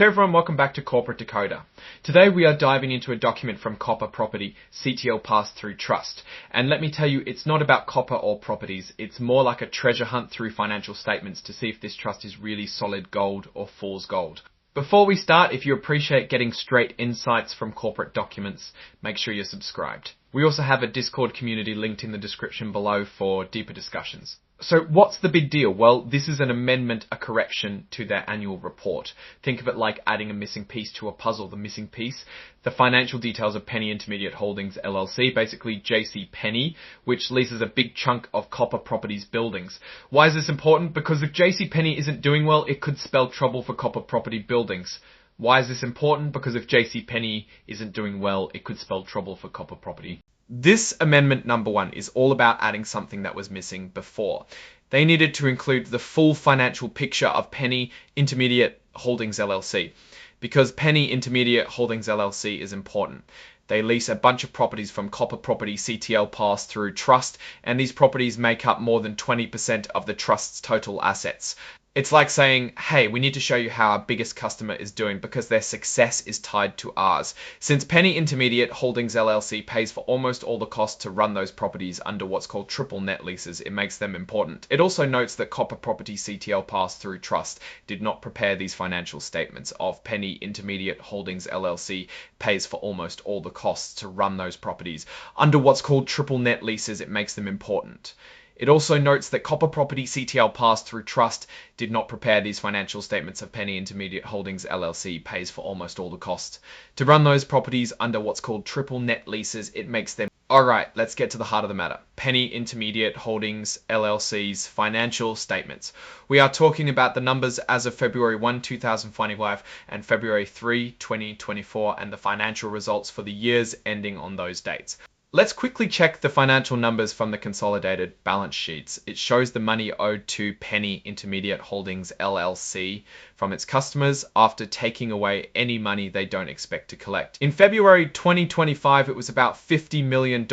Hey everyone, welcome back to Corporate Decoder. Today we are diving into a document from Copper Property, CTL Pass-Through Trust. And let me tell you, it's not about copper or properties. It's more like a treasure hunt through financial statements to see if this trust is really solid gold or fool's gold. Before we start, if you appreciate getting straight insights from corporate documents, make sure you're subscribed. We also have a Discord community linked in the description below for deeper discussions. So what's the big deal? Well, this is an amendment, a correction to their annual report. Think of it like adding a missing piece to a puzzle. The missing piece, the financial details of Penney Intermediate Holdings LLC, basically JC Penney, which leases a big chunk of Copper Properties buildings. Why is this important? Because if JC Penney isn't doing well, it could spell trouble for Copper Property buildings. Why is this important? Because if JC Penney isn't doing well, it could spell trouble for Copper Property. This amendment number 1 is all about adding something that was missing before. They needed to include the full financial picture of Penney Intermediate Holdings LLC, because Penney Intermediate Holdings LLC is important. They lease a bunch of properties from Copper Property CTL Pass-Through Trust, and these properties make up more than 20% of the trust's total assets. It's like saying, hey, we need to show you how our biggest customer is doing because their success is tied to ours. Since Penney Intermediate Holdings LLC pays for almost all the costs to run those properties under what's called triple net leases, it makes them important. It also notes that Copper Property CTL Pass-Through Trust did not prepare these financial statements of Penney Intermediate Holdings LLC pays for almost all the costs to run those properties under what's called triple net leases. It makes them important. It also notes that Copper Property CTL Pass-Through Trust did not prepare these financial statements of Penney Intermediate Holdings LLC pays for almost all the costs to run those properties under what's called triple net leases. It makes them. Alright, let's get to the heart of the matter. Penney Intermediate Holdings LLC's financial statements. We are talking about the numbers as of February 1, 2025 and February 3, 2024 and the financial results for the years ending on those dates. Let's quickly check the financial numbers from the consolidated balance sheets. It shows the money owed to Penney Intermediate Holdings LLC from its customers after taking away any money they don't expect to collect. In February 2025, it was about $50 million,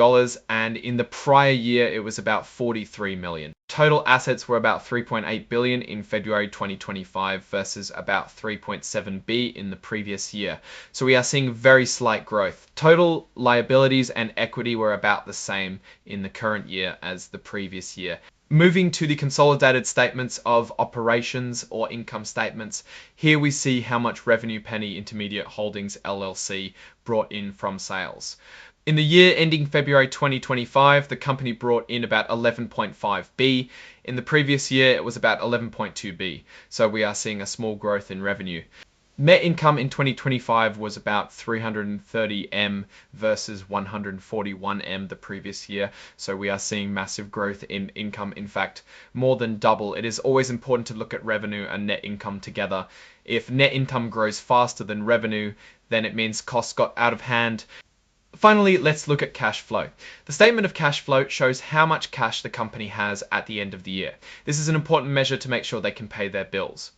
and in the prior year, it was about $43 million. Total assets were about $3.8 billion in February 2025 versus about $3.7 billion in the previous year. So we are seeing very slight growth. Total liabilities and equity were about the same in the current year as the previous year. Moving to the consolidated statements of operations or income statements, here we see how much revenue Penney Intermediate Holdings LLC brought in from sales. In the year ending February 2025, the company brought in about 11.5 billion. In the previous year, it was about 11.2 billion. So we are seeing a small growth in revenue. Net income in 2025 was about 330 M versus 141 M the previous year. So we are seeing massive growth in income. In fact, more than double. It is always important to look at revenue and net income together. If net income grows faster than revenue, then it means costs got out of hand. Finally, let's look at cash flow. The statement of cash flow shows how much cash the company has at the end of the year. This is an important measure to make sure they can pay their bills.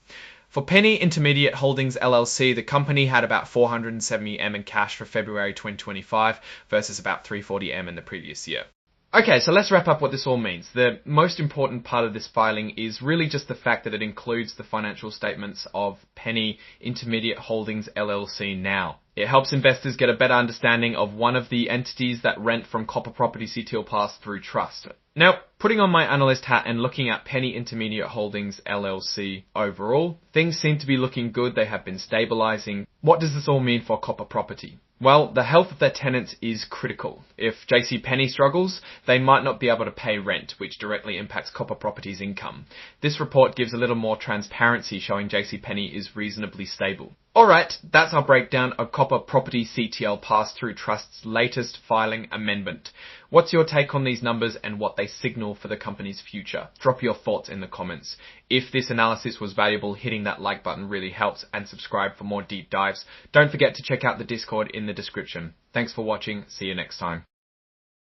For Penney Intermediate Holdings LLC, the company had about 470 M in cash for February 2025 versus about 340 M in the previous year. Okay, so let's wrap up what this all means. The most important part of this filing is really just the fact that it includes the financial statements of Penney Intermediate Holdings LLC now. It helps investors get a better understanding of one of the entities that rent from Copper Property CTL Pass-Through Trust. Now, putting on my analyst hat and looking at Penney Intermediate Holdings LLC overall, things seem to be looking good. They have been stabilizing. What does this all mean for Copper Property? Well, the health of their tenants is critical. If JC Penney struggles, they might not be able to pay rent, which directly impacts Copper Property's income. This report gives a little more transparency showing JC Penney is reasonably stable. Alright, that's our breakdown of Copper Property CTL Pass-Through Trust's latest filing amendment. What's your take on these numbers and what they signal for the company's future? Drop your thoughts in the comments. If this analysis was valuable, hitting that like button really helps, and subscribe for more deep dives. Don't forget to check out the Discord in the description. Thanks for watching. See you next time.